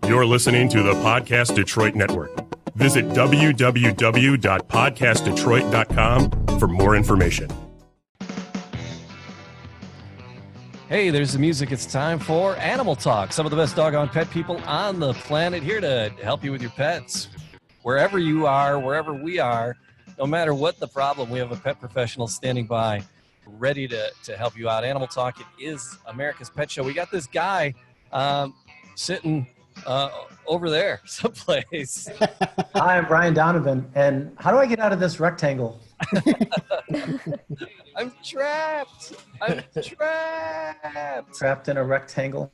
You're listening to the Podcast Detroit Network. Visit www.podcastdetroit.com for more information. Hey, there's the music. It's time for Animal Talk. Some of the best doggone pet people on the planet here to help you with your pets. Wherever you are, wherever we are, no matter what the problem, we have a pet professional standing by, ready to help you out. Animal Talk, it is America's Pet Show. We got this guy sitting over there someplace. Hi, I'm Brian Donovan, and how do I get out of this rectangle? I'm trapped. Trapped in a rectangle.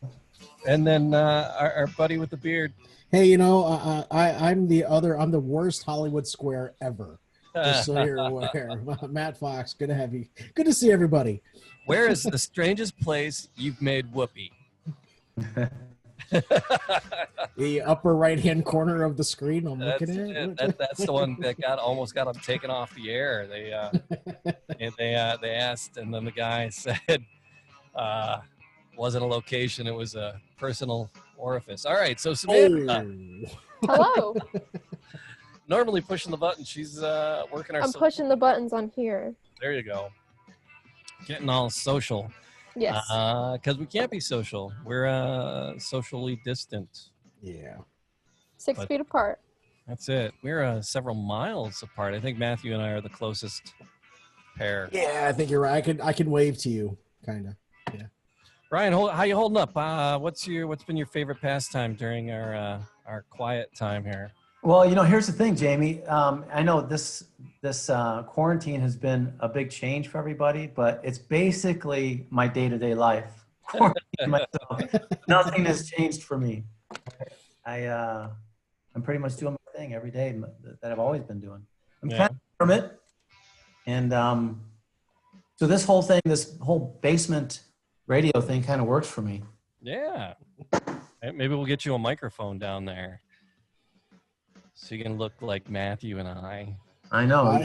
And then our buddy with the beard. Hey, you know, I'm the worst Hollywood square ever. Just so you're aware. Matt Fox, good to have you. Good to see everybody. Where is the strangest place you've made whoopee? The upper right-hand corner of the screen. I'm looking at. That's the one that almost got them taken off the air. They asked, and then the guy said, wasn't a location. It was a personal orifice. All right, so Samantha. Hello. Normally pushing the button. She's working our. I'm pushing the buttons on here. There you go. Getting all social. Yes. Because we can't be social. We're socially distant. Yeah. 6 feet apart. That's it. We're several miles apart. I think Matthew and I are the closest pair. Yeah, I think you're right. I can wave to you, kind of. Yeah. Ryan, how you holding up? What's been your favorite pastime during our quiet time here? Well, you know, here's the thing, Jamie. I know this quarantine has been a big change for everybody, but it's basically my day-to-day life. Myself. Nothing has changed for me. I'm pretty much doing my thing every day that I've always been doing. I'm kind of from it, and so this whole basement radio thing kind of works for me. Yeah, maybe we'll get you a microphone down there. So you can look like Matthew and I. I know.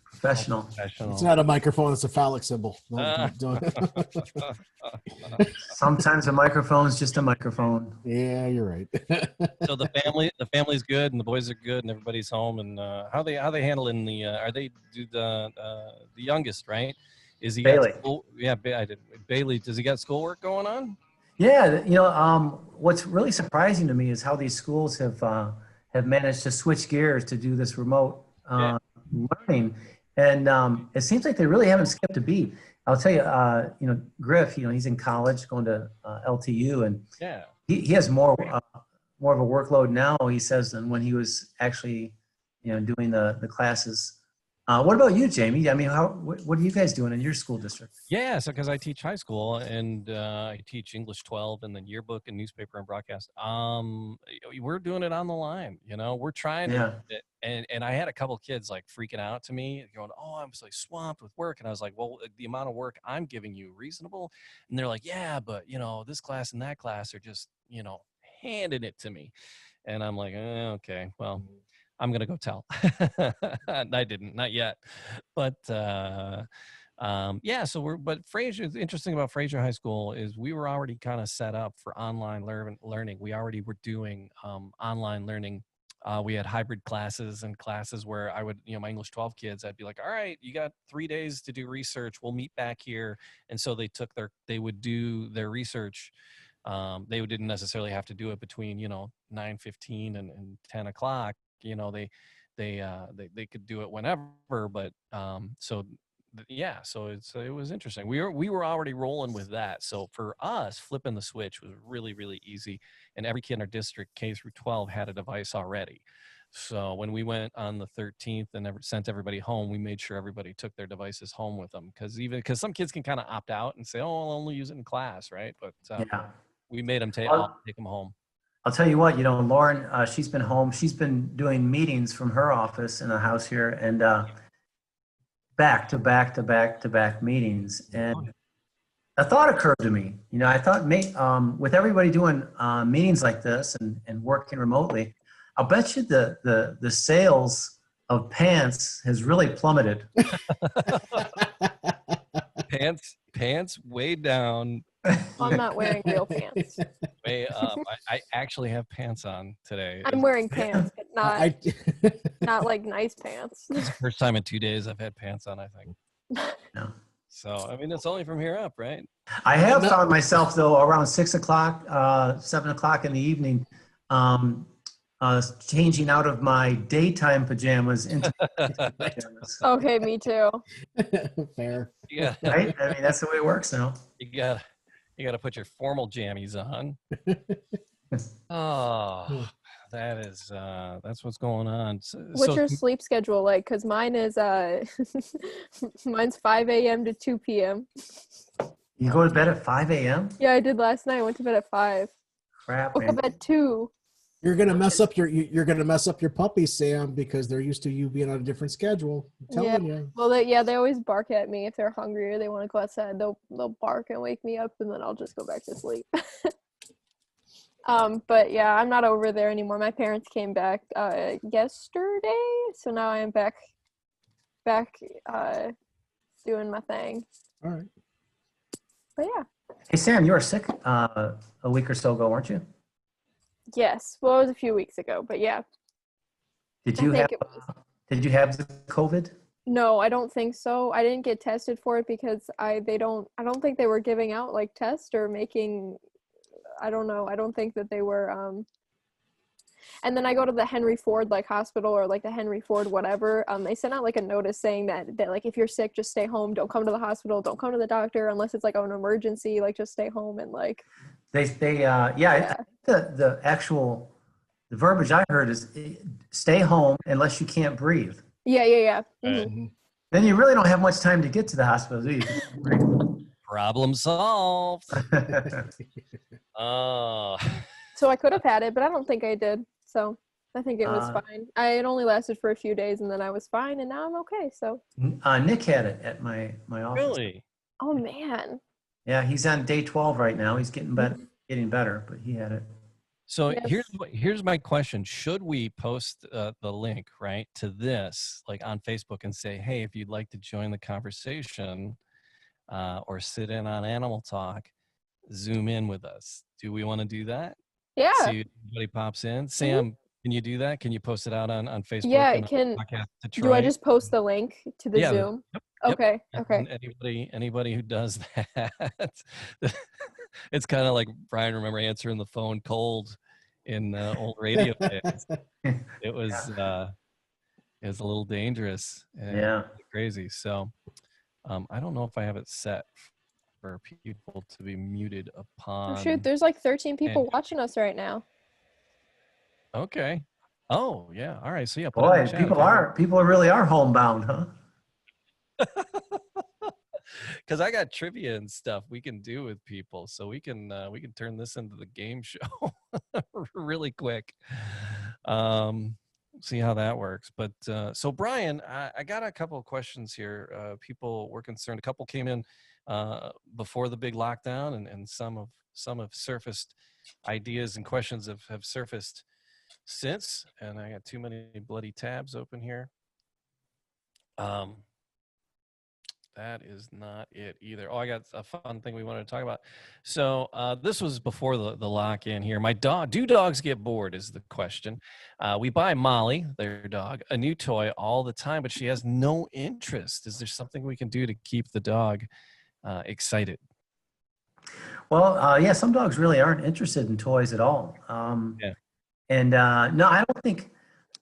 Professional. It's not a microphone. It's a phallic symbol. Sometimes a microphone's just a microphone. Yeah, you're right. So the family's good, and the boys are good, and everybody's home. And how they handling the? Are they the youngest? Right? Is he Bailey? Yeah, Bailey. Does he got schoolwork going on? Yeah. You know, what's really surprising to me is how these schools have managed to switch gears to do this remote learning. And it seems like they really haven't skipped a beat. I'll tell you, you know, Griff, you know, he's in college going to LTU, and he has more of a workload now, he says, than when he was actually, you know, doing the classes. What about you, Jamie? I mean, what are you guys doing in your school district? Yeah, so because I teach high school, and I teach English 12 and then yearbook and newspaper and broadcast. We're doing it on the line. You know, we're trying to. And I had a couple kids like freaking out to me, going, "Oh, I'm like swamped with work," and I was like, "Well, the amount of work I'm giving you reasonable?" And they're like, "Yeah, but you know, this class and that class are just, you know, handing it to me," and I'm like, "Okay, well." I'm going to go tell. I didn't, not yet. But but Fraser, the interesting about Fraser High School is we were already kind of set up for online learning. We already were doing online learning. We had hybrid classes and classes where I would, you know, my English 12 kids, I'd be like, all right, you got 3 days to do research. We'll meet back here. And so they would do their research. They didn't necessarily have to do it between, you know, 9:15 and 10 o'clock. You know, they could do it whenever, but so it was interesting. We were already rolling with that. So for us, flipping the switch was really, really easy. And every kid in our district, K through 12, had a device already. So when we went on the 13th and sent everybody home, we made sure everybody took their devices home with them, because some kids can kind of opt out and say, "Oh, I'll only use it in class," right? But we made them take them home. I'll tell you what, you know, Lauren, she's been home. She's been doing meetings from her office in the house here, and back to back meetings. And a thought occurred to me. You know, I thought with everybody doing meetings like this and working remotely, I'll bet you the sales of pants has really plummeted. Pants way down. I'm not wearing real pants. Way up. I actually have pants on today. I'm wearing pants, but not I, not like nice pants. It's the first time in 2 days I've had pants on, I think. No. So, I mean, it's only from here up, right? I have found myself though around 6 o'clock, 7 o'clock in the evening, changing out of my daytime pajamas into nighttime pajamas. Okay, me too. Fair. Yeah. Right? I mean, that's the way it works now. You gotta put your formal jammies on. Oh, that's what's going on. What's your sleep schedule like? Because mine is mine's 5 a.m. to 2 p.m. You go to bed at 5 a.m.? Yeah, I did last night. I went to bed at 5. Crap, Woke man. up at 2. You're gonna mess up your puppies, Sam, because they're used to you being on a different schedule. I'm telling you. Well, they always bark at me if they're hungry or they want to go outside. They'll bark and wake me up, and then I'll just go back to sleep. But yeah, I'm not over there anymore. My parents came back yesterday, so now I am back doing my thing. All right. But yeah. Hey, Sam, you were sick a week or so ago, weren't you? Yes. Well, it was a few weeks ago, but yeah. Did I you think have it was. Did you have the COVID? No, I don't think so. I didn't get tested for it because I don't think they were giving out like tests or making, I don't know. I don't think that they were and then I go to the Henry Ford like hospital or like the Henry Ford whatever. They sent out like a notice saying that like if you're sick, just stay home. Don't come to the hospital. Don't come to the doctor unless it's like an emergency. Like just stay home and like. Yeah. The actual verbiage I heard is stay home unless you can't breathe. Yeah. Mm-hmm. Then you really don't have much time to get to the hospital, do you? Problem solved. Oh. So I could have had it, but I don't think I did. So I think it was fine. It only lasted for a few days, and then I was fine, and now I'm okay. So Nick had it at my office. Really? oh man. Yeah, he's on day 12 right now. He's getting better, but he had it. So Yes. here's my question. Should we post the link, right, to this, like on Facebook and say, hey, if you'd like to join the conversation or sit in on Animal Talk, Zoom in with us. Do we want to do that? Yeah. See if anybody pops in. Sam, can you do that? Can you post it out on Facebook? Yeah, and it can. Podcast Do I Detroit? just post the link to the Yeah, Zoom? Yep. Okay. And anybody who does that, it's kind of like Brian. Remember answering the phone cold in old radio days. It was a little dangerous and crazy. So I don't know if I have it set for people to be muted upon. Oh shoot, there's like 13 people watching us right now. Okay. Oh yeah. All right. So yeah. Put Boy, it in the chat. people really are homebound, huh? Because I got trivia and stuff we can do with people, so we can turn this into the game show really quick. See how that works. But so Brian, I got a couple of questions here. People were concerned. A couple came in before the big lockdown, and some have surfaced ideas and questions have surfaced since. And I got too many bloody tabs open here. That is not it either. Oh, I got a fun thing we wanted to talk about. So this was before the lock-in here. Do dogs get bored is the question. We buy Molly, their dog, a new toy all the time, but she has no interest. Is there something we can do to keep the dog excited? Well, yeah, some dogs really aren't interested in toys at all. And no, I don't think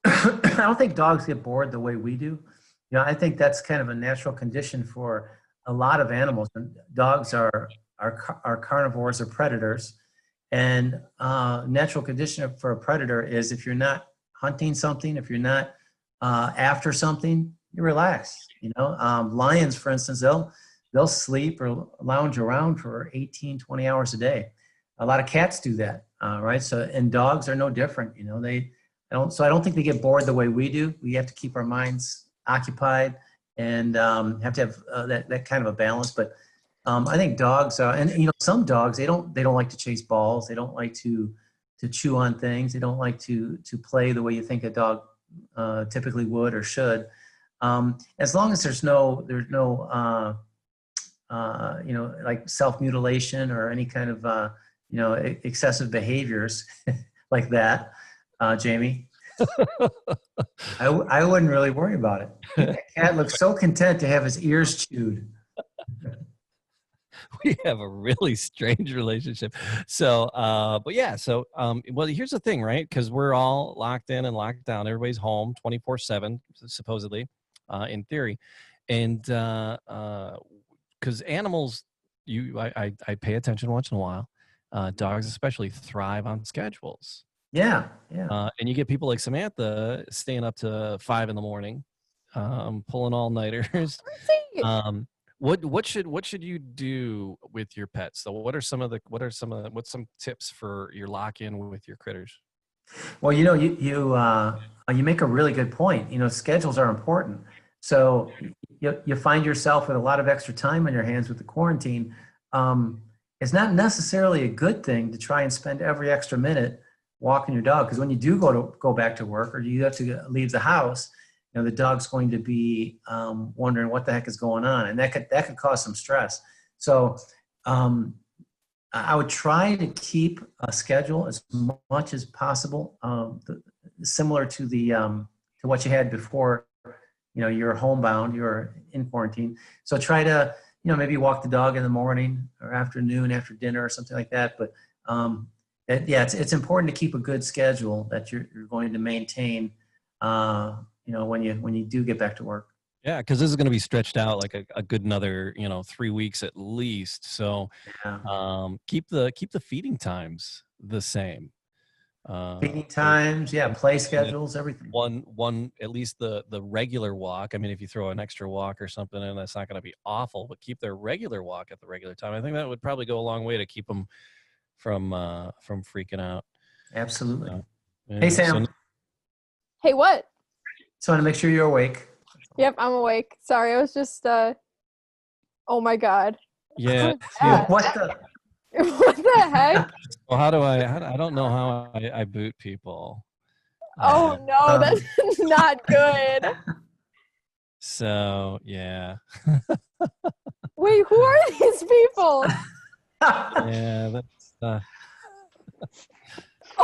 I don't think dogs get bored the way we do. You know, I think that's kind of a natural condition for a lot of animals. And dogs are carnivores or predators, and natural condition for a predator is if you're not hunting something, if you're not after something, you relax. You know, lions, for instance, they'll sleep or lounge around for 18, 20 hours a day. A lot of cats do that, right? So, and dogs are no different. You know, I don't think they get bored the way we do. We have to keep our minds occupied and have to have that kind of a balance. But I think dogs and you know, some dogs they don't like to chase balls. They don't like to chew on things. They don't like to play the way you think a dog typically would or should. As long as there's no you know, like self-mutilation or any kind of excessive behaviors like that, Jamie, I wouldn't really worry about it. That cat looks so content to have his ears chewed. We have a really strange relationship. So, but yeah, so, well, here's the thing, right? Because we're all locked in and locked down. Everybody's home 24/7, supposedly, in theory. And because animals, I pay attention once in a while. Dogs especially thrive on schedules. Yeah. And you get people like Samantha staying up to 5 in the morning, pulling all-nighters. What should you do with your pets? So what's some tips for your lock-in with your critters? Well, you make a really good point. Schedules are important. So you find yourself with a lot of extra time on your hands with the quarantine. It's not necessarily a good thing to try and spend every extra minute walking your dog, because when you do go back to work or you have to leave the house, the dog's going to be wondering what the heck is going on, and that could cause some stress. So I would try to keep a schedule as much as possible, similar to to what you had before. You're homebound, you're in quarantine. So try to maybe walk the dog in the morning or afternoon after dinner or something like that. But it's important to keep a good schedule that you're going to maintain. When you do get back to work. Yeah, because this is going to be stretched out like a good another 3 weeks at least. So keep the feeding times the same. Feeding times, play schedules, everything. One at least the regular walk. I mean, if you throw an extra walk or something in, that's not going to be awful. But keep their regular walk at the regular time. I think that would probably go a long way to keep them from freaking out. Absolutely. Hey, Sam. Hey, what? Just want to make sure you're awake. Yep, I'm awake. Sorry, I was just, oh my God. Yeah. What the? What the heck? Well, how do I don't know how I boot people. Oh no, that's not good. So, yeah. Wait, who are these people? Yeah, that's, oh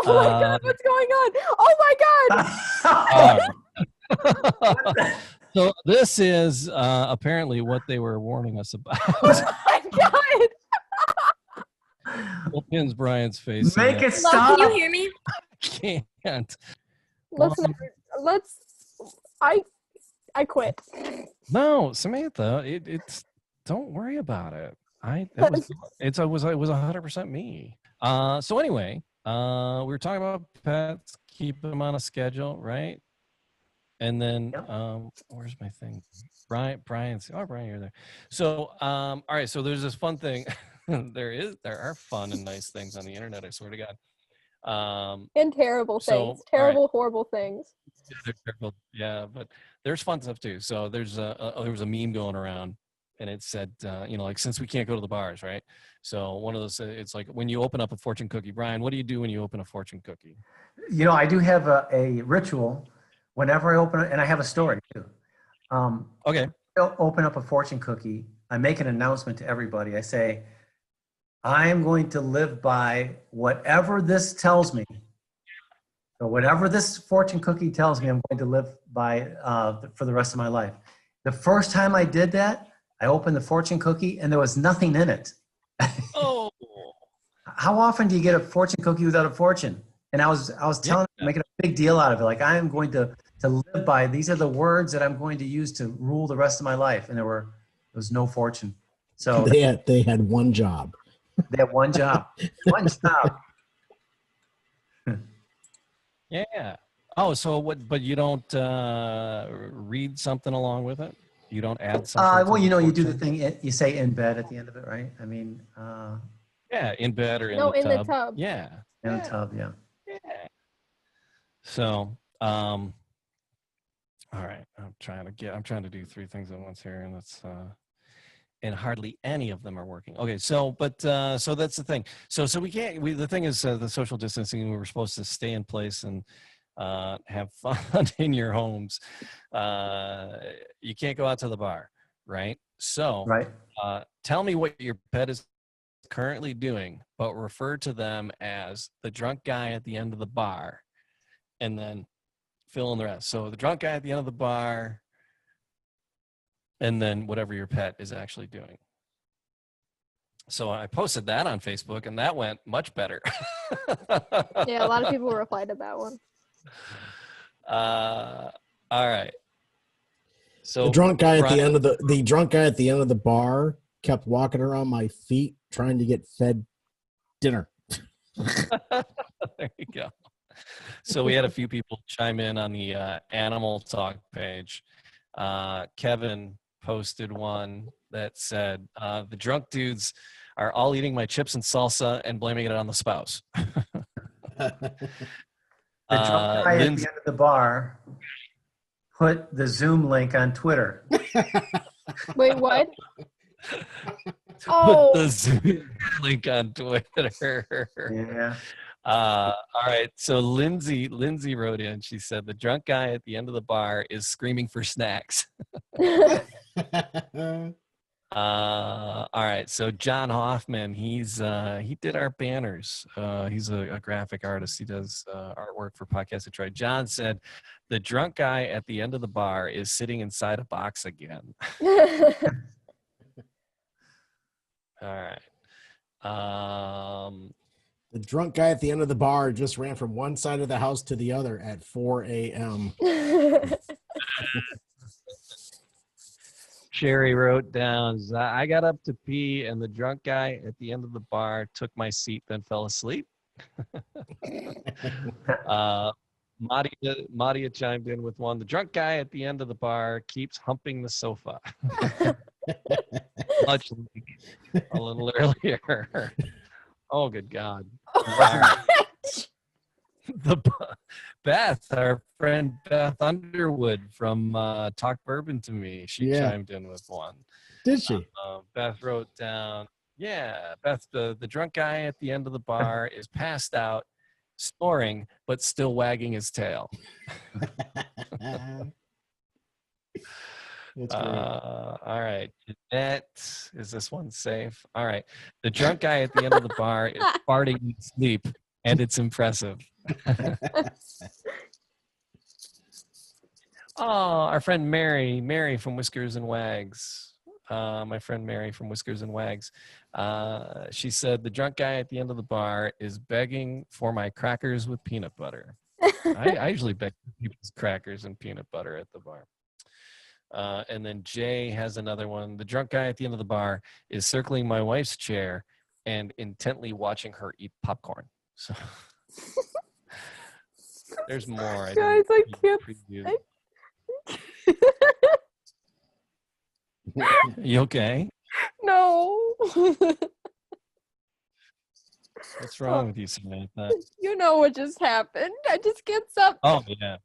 my God, what's going on? Oh my God. So this is apparently what they were warning us about. Oh my God. What pins Brian's face? Make it stop. Can you hear me? I can't. I quit. No, Samantha, it's don't worry about it. It was 100% me. So anyway, we were talking about pets, keep them on a schedule, right? And then where's my thing? Brian, you're there. So all right, so there's this fun thing. There are fun and nice things on the internet, I swear to God. And terrible things. Terrible, horrible things. Yeah, they're terrible. Yeah, but there's fun stuff too. So there was a meme going around, and it said, like, since we can't go to the bars, right? So one of those, it's like when you open up a fortune cookie. Brian, what do you do when you open a fortune cookie? I do have a ritual whenever I open it, and I have a story too. Okay. I'll open up a fortune cookie. I make an announcement to everybody. I say, I am going to live by whatever this tells me. So whatever this fortune cookie tells me, I'm going to live by for the rest of my life. The first time I did that, I opened the fortune cookie and there was nothing in it. Oh. How often do you get a fortune cookie without a fortune? And I was telling them, making a big deal out of it. Like, I am going to live by, these are the words that I'm going to use to rule the rest of my life. And there was no fortune. So they had one job. They have one job. One job. Yeah. Oh, so what? But you don't read something along with it? You don't add something? Well, you do the thing. You say in bed at the end of it, right? I mean. Yeah, in bed or in the tub. the tub. Yeah. In the tub, yeah. Yeah. So, all right. I'm trying to do 3 things at once here, and that's. And hardly any of them are working. Okay, so so that's the thing. So we can't. The thing is the social distancing. We were supposed to stay in place and have fun in your homes. You can't go out to the bar, right? So, right. Tell me what your pet is currently doing, but refer to them as the drunk guy at the end of the bar, and then fill in the rest. So the drunk guy at the end of the bar, and then whatever your pet is actually doing. So I posted that on Facebook, and that went much better. Yeah, a lot of people replied to that one. All right. So The drunk guy at the end of the drunk guy at the end of the bar kept walking around my feet trying to get fed dinner. There you go. So we had a few people chime in on the animal talk page. Kevin posted one that said, the drunk dudes are all eating my chips and salsa and blaming it on the spouse. The drunk guy at the end of the bar put the Zoom link on Twitter. Wait, what? Put the Zoom link on Twitter. Yeah. All right. So Lindsay wrote in. She said the drunk guy at the end of the bar is screaming for snacks. All right. So John Hoffman, he did our banners. He's a graphic artist. He does artwork for Podcast Detroit. John said the drunk guy at the end of the bar is sitting inside a box again. All right. The drunk guy at the end of the bar just ran from one side of the house to the other at 4 a.m. Sherry wrote down, I got up to pee and the drunk guy at the end of the bar took my seat, then fell asleep. Madia chimed in with one. The drunk guy at the end of the bar keeps humping the sofa. Much like a little earlier. Oh, good God. Beth, our friend Beth Underwood from Talk Bourbon to Me, she chimed in with one. Did she? Beth wrote down, Beth, the drunk guy at the end of the bar is passed out, snoring, but still wagging his tail. That's great. All right. Jeanette, is this one safe? All right. The drunk guy at the end of the bar is farting in sleep, and it's impressive. Oh, our friend Mary from Whiskers and Wags. My friend Mary from Whiskers and Wags. She said, the drunk guy at the end of the bar is begging for my crackers with peanut butter. I usually beg for people's crackers and peanut butter at the bar. And then Jay has another one. The drunk guy at the end of the bar is circling my wife's chair and intently watching her eat popcorn. So there's more. Guys, I can't. You okay? No. What's wrong with you, Samantha? You know what just happened. I just get up. Oh yeah.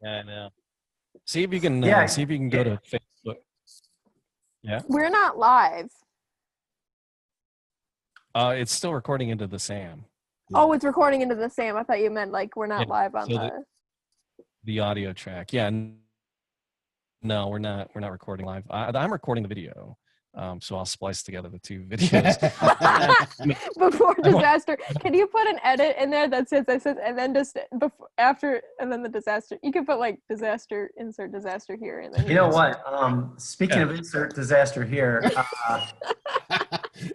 Yeah, I know. See if you can go to Facebook. Yeah. We're not live. It's still recording into the SAM. Oh, it's recording into the SAM. I thought you meant like we're not live on the audio track. Yeah. No, we're not recording live. I'm recording the video. So I'll splice together the two videos. Before disaster, can you put an edit in there that says and then just before, after, and then the disaster? You can put like disaster, insert disaster here, and then you know what? Speaking of insert disaster here,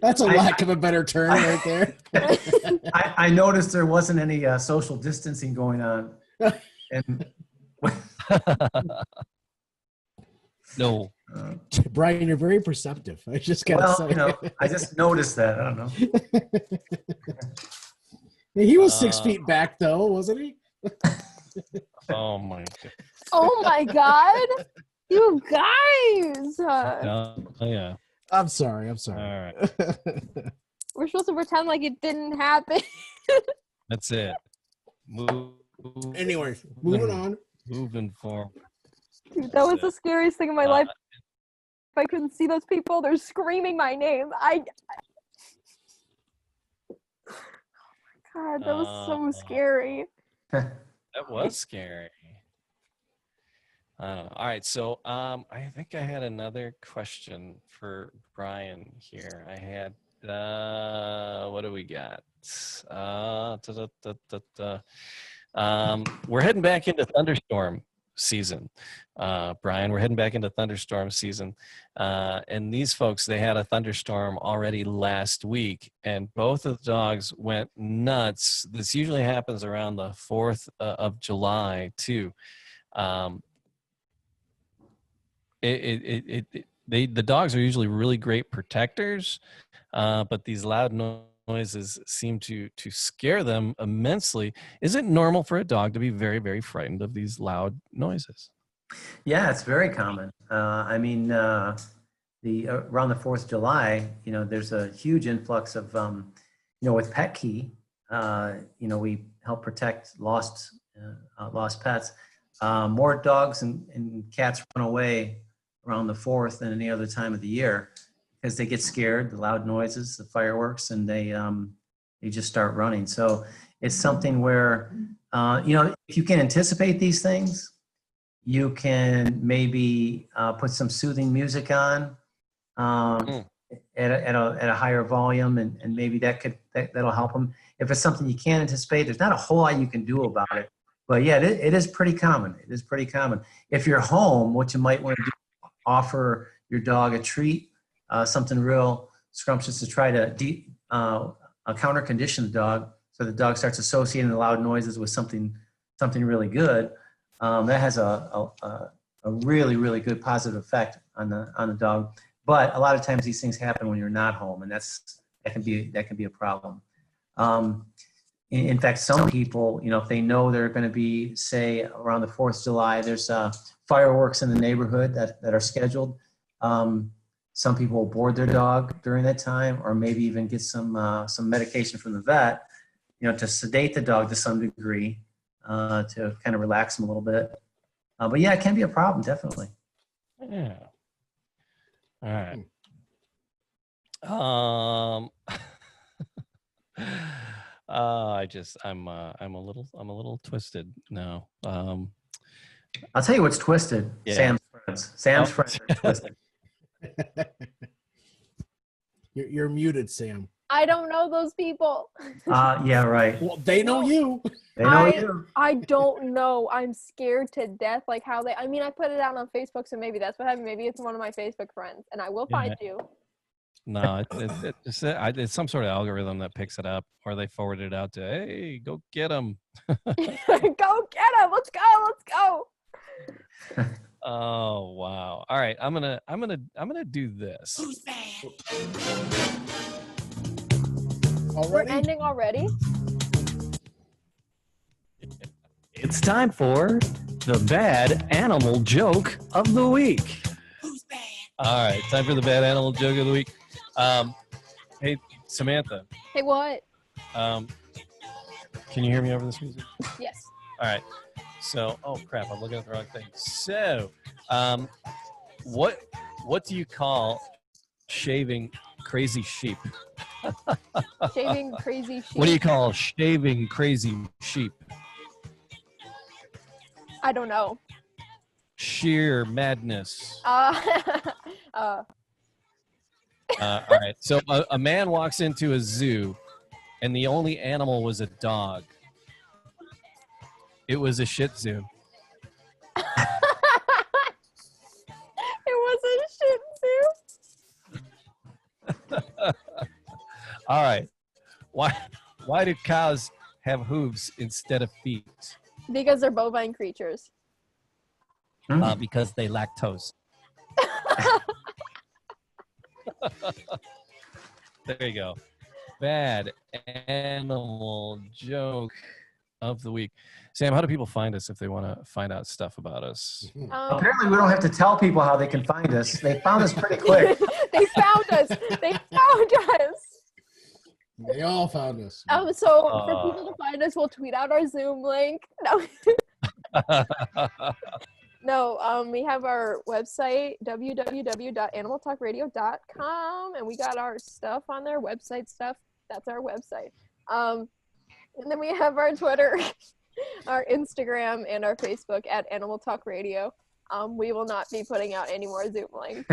that's a lack of a better term right there. I noticed there wasn't any social distancing going on, and no. Brian, you're very perceptive. I just gotta say. I just noticed that. I don't know. He was 6 feet back, though, wasn't he? Oh my God. Oh my God, you guys! Yeah. I'm sorry. All right. We're supposed to pretend like it didn't happen. That's it. Anyway, moving on. Moving forward. Dude, that was the scariest thing in my life. If I couldn't see those people, they're screaming my name. Oh my God, that was so scary. That was scary. I don't know. All right, so I think I had another question for Brian here. I had What do we got? We're heading back into thunderstorm season. Brian, we're heading back into thunderstorm season. And these folks, they had a thunderstorm already last week, and both of the dogs went nuts. This usually happens around the 4th of July, too. The dogs are usually really great protectors, but these loud noises seem to scare them immensely. Is it normal for a dog to be very, very frightened of these loud noises? Yeah, it's very common. I mean, around the 4th of July, there's a huge influx of, with Pet Key, we help protect lost pets. More dogs and cats run away around the 4th than any other time of the year because they get scared, the loud noises, the fireworks, and they just start running. So it's something where, if you can anticipate these things, you can maybe put some soothing music on at a higher volume, and maybe that'll help them. If it's something you can't anticipate, there's not a whole lot you can do about it. But yeah, it is pretty common. It is pretty common. If you're home, what you might want to do, offer your dog a treat, something real scrumptious to try to counter condition the dog, so the dog starts associating the loud noises with something really good. That has a really, really good positive effect on the dog. But a lot of times these things happen when you're not home, and that can be a problem. In fact, some people, if they know they're going to be, say, around the 4th of July, there's fireworks in the neighborhood that are scheduled. Some people will board their dog during that time, or maybe even get some medication from the vet, to sedate the dog to some degree, to kind of relax them a little bit. But yeah, it can be a problem, definitely. Yeah. All right. I'm a little twisted now. I'll tell you what's twisted. Yeah. Sam's friends are twisted. You're muted, Sam. I don't know those people. Yeah, right. Well, they know you. They know you. I don't know. I'm scared to death. Like how I put it out on Facebook, so maybe that's what happened. Maybe it's one of my Facebook friends, and I will find you. No, it's some sort of algorithm that picks it up, or they forward it out to, hey, go get them. Go get them. Let's go. Oh wow! All right, I'm gonna do this. Who's bad? We're ending already. It's time for the bad animal joke of the week. Who's bad? All right, time for the bad animal joke of the week. Hey, Samantha. Hey, what? Can you hear me over this music? Yes. All right. So, oh crap, I'm looking at the wrong thing. So, what do you call shaving crazy sheep? Shaving crazy sheep. What do you call shaving crazy sheep? I don't know. Sheer madness. All right. So a man walks into a zoo, and the only animal was a dog. It was a Shih Tzu. It was a Shih Tzu. All right. Why do cows have hooves instead of feet? Because they're bovine creatures. Because they lactose. There you go. Bad animal joke of the week. Sam, how do people find us if they want to find out stuff about us? Apparently, we don't have to tell people how they can find us. They found us pretty quick. They found us. They all found us. So for people to find us, we'll tweet out our Zoom link. No, we have our website, www.animaltalkradio.com, and we got our stuff on there, website stuff. That's our website. And then we have our Twitter, our Instagram, and our Facebook at Animal Talk Radio. We will not be putting out any more Zoom links.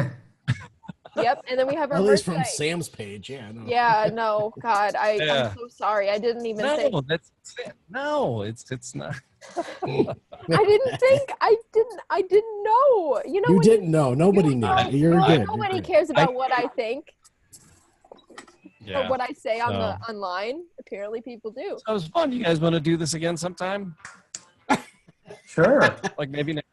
Yep, and then we have our At least from merch site. Sam's page, yeah. No. Yeah, no, God, Yeah. I'm so sorry. I didn't even think. No, it's not. I didn't know. You know, You when didn't know. Nobody you knew. know, You're no, good. Nobody You're good. cares about what I think Yeah. or what I say on the So- online. Apparently, people do. So it was fun. You guys want to do this again sometime? Sure. Like maybe next.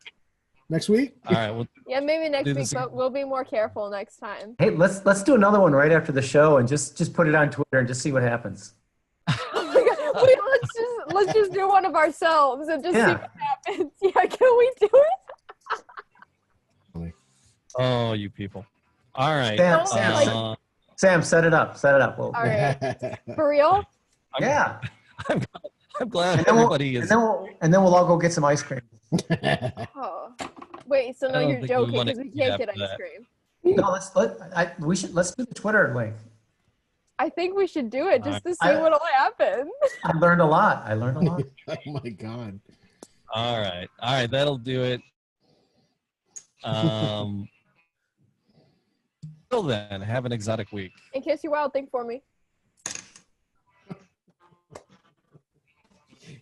Next week? All right. Well, Yeah, maybe next Do week, this but again. we'll be more careful next time. Hey, let's do another one right after the show and just put it on Twitter and just see what happens. Oh my God. Wait, let's just do one of ourselves and just see Yeah. what happens. Yeah, can we do it? oh, you people. All right. Sam, set it up. Set it up. Well, All right, for real? yeah. I'm glad And then, we'll, everybody is. and then we'll all go get some ice cream. Oh, wait. So I no, don't you're think we joking wanna because we eat can't get after ice that. cream. No, let's do the Twitter link. I think we should do it just to see I- what'll happen. I learned a lot. Oh my God. All right. That'll do it. Till then, have an exotic week. In case you're wild, think for me.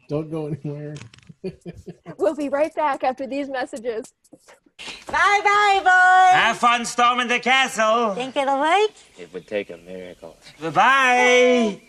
Don't go anywhere. We'll be right back after these messages. Bye-bye, boys. Have fun storming the castle. Think it'll work? It would take a miracle. Bye-bye.